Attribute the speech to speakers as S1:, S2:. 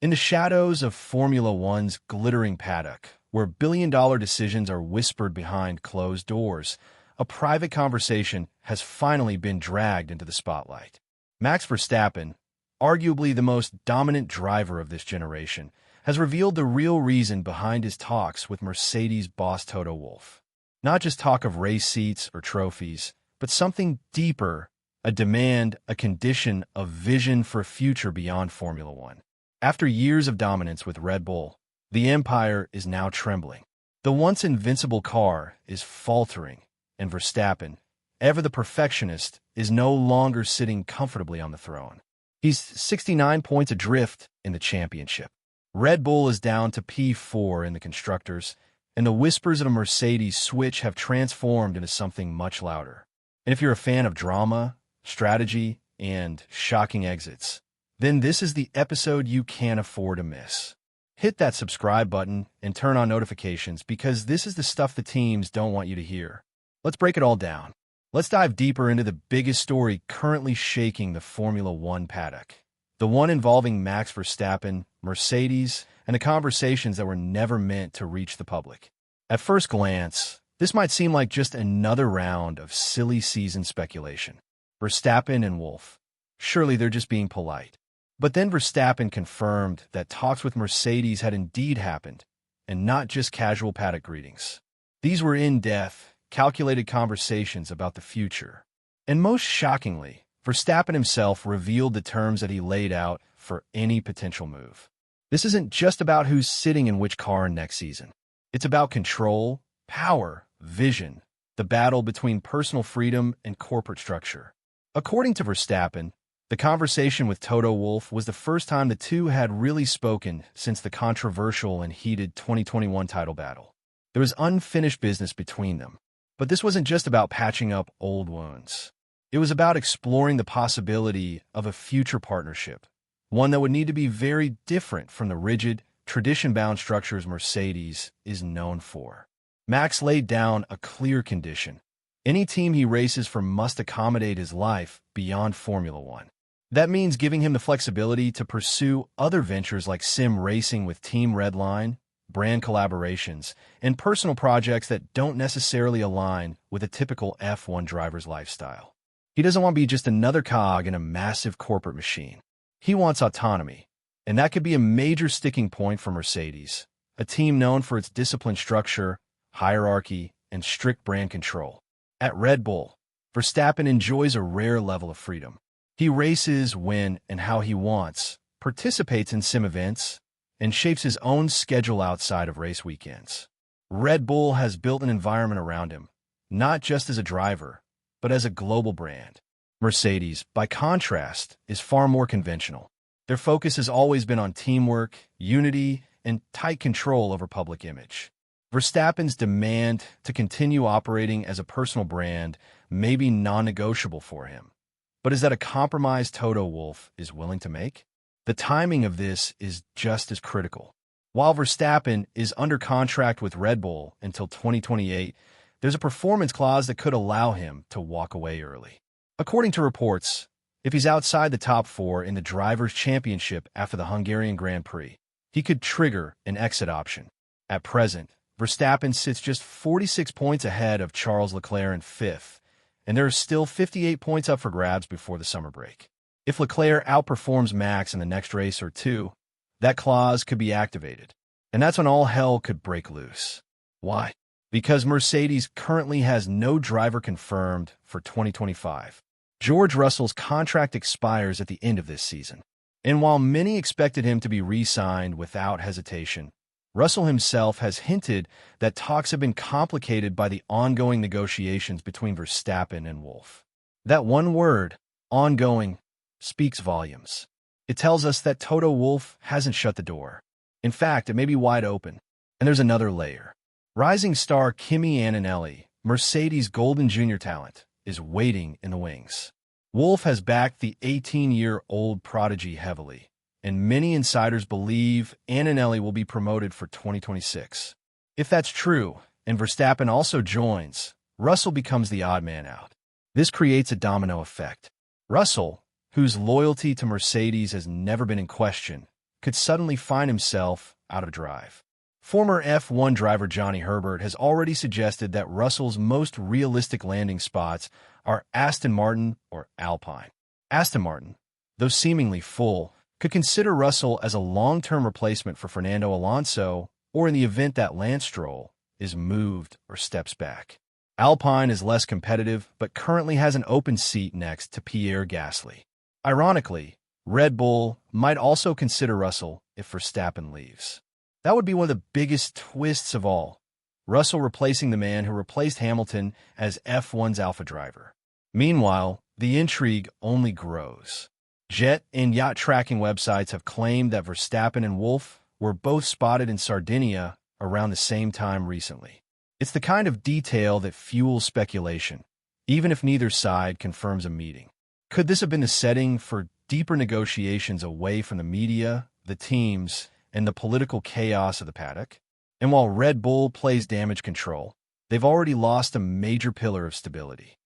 S1: In the shadows of Formula One's glittering paddock, where billion-dollar decisions are whispered behind closed doors, a private conversation has finally been dragged into the spotlight. Max Verstappen, arguably the most dominant driver of this generation, has revealed the real reason behind his talks with Mercedes boss Toto Wolff. Not just talk of race seats or trophies, but something deeper, a demand, a condition, a vision for a future beyond Formula One. After years of dominance with Red Bull, the empire is now trembling. The once-invincible car is faltering, and Verstappen, ever the perfectionist, is no longer sitting comfortably on the throne. He's 69 points adrift in the championship. Red Bull is down to P4 in the Constructors, and the whispers of a Mercedes switch have transformed into something much louder. And if you're a fan of drama, strategy, and shocking exits, then this is the episode you can't afford to miss. Hit that subscribe button and turn on notifications because this is the stuff the teams don't want you to hear. Let's break it all down. Let's dive deeper into the biggest story currently shaking the Formula One paddock. The one involving Max Verstappen, Mercedes, and the conversations that were never meant to reach the public. At first glance, this might seem like just another round of silly season speculation. Verstappen and Wolff. Surely they're just being polite. But then Verstappen confirmed that talks with Mercedes had indeed happened, and not just casual paddock greetings. These were in-depth, calculated conversations about the future. And most shockingly, Verstappen himself revealed the terms that he laid out for any potential move. This isn't just about who's sitting in which car next season. It's about control, power, vision, the battle between personal freedom and corporate structure. According to Verstappen, the conversation with Toto Wolff was the first time the two had really spoken since the controversial and heated 2021 title battle. There was unfinished business between them. But this wasn't just about patching up old wounds. It was about exploring the possibility of a future partnership, one that would need to be very different from the rigid, tradition-bound structures Mercedes is known for. Max laid down a clear condition. Any team he races for must accommodate his life beyond Formula One. That means giving him the flexibility to pursue other ventures like sim racing with Team Redline, brand collaborations, and personal projects that don't necessarily align with a typical F1 driver's lifestyle. He doesn't want to be just another cog in a massive corporate machine. He wants autonomy, and that could be a major sticking point for Mercedes, a team known for its disciplined structure, hierarchy, and strict brand control. At Red Bull, Verstappen enjoys a rare level of freedom. He races when and how he wants, participates in sim events, and shapes his own schedule outside of race weekends. Red Bull has built an environment around him, not just as a driver, but as a global brand. Mercedes, by contrast, is far more conventional. Their focus has always been on teamwork, unity, and tight control over public image. Verstappen's demand to continue operating as a personal brand may be non-negotiable for him. But is that a compromise Toto Wolff is willing to make? The timing of this is just as critical. While Verstappen is under contract with Red Bull until 2028, there's a performance clause that could allow him to walk away early. According to reports, if he's outside the top four in the Drivers' Championship after the Hungarian Grand Prix, he could trigger an exit option. At present, Verstappen sits just 46 points ahead of Charles Leclerc in fifth, and there are still 58 points up for grabs before the summer break. If Leclerc outperforms Max in the next race or two, that clause could be activated, and that's when all hell could break loose. Why? Because Mercedes currently has no driver confirmed for 2025. George Russell's contract expires at the end of this season, and while many expected him to be re-signed without hesitation, Russell himself has hinted that talks have been complicated by the ongoing negotiations between Verstappen and Wolff. That one word, ongoing, speaks volumes. It tells us that Toto Wolff hasn't shut the door. In fact, it may be wide open. And there's another layer. Rising star Kimi Antonelli, Mercedes' golden junior talent, is waiting in the wings. Wolff has backed the 18-year-old prodigy heavily, and many insiders believe Antonelli will be promoted for 2026. If that's true, and Verstappen also joins, Russell becomes the odd man out. This creates a domino effect. Russell, whose loyalty to Mercedes has never been in question, could suddenly find himself out of drive. Former F1 driver Johnny Herbert has already suggested that Russell's most realistic landing spots are Aston Martin or Alpine. Aston Martin, though seemingly full, could consider Russell as a long-term replacement for Fernando Alonso, or in the event that Lance Stroll is moved or steps back. Alpine is less competitive, but currently has an open seat next to Pierre Gasly. Ironically, Red Bull might also consider Russell if Verstappen leaves. That would be one of the biggest twists of all. Russell replacing the man who replaced Hamilton as F1's alpha driver. Meanwhile, the intrigue only grows. Jet and yacht tracking websites have claimed that Verstappen and Wolff were both spotted in Sardinia around the same time recently. It's the kind of detail that fuels speculation, even if neither side confirms a meeting. Could this have been the setting for deeper negotiations away from the media, the teams, and the political chaos of the paddock? And while Red Bull plays damage control, they've already lost a major pillar of stability.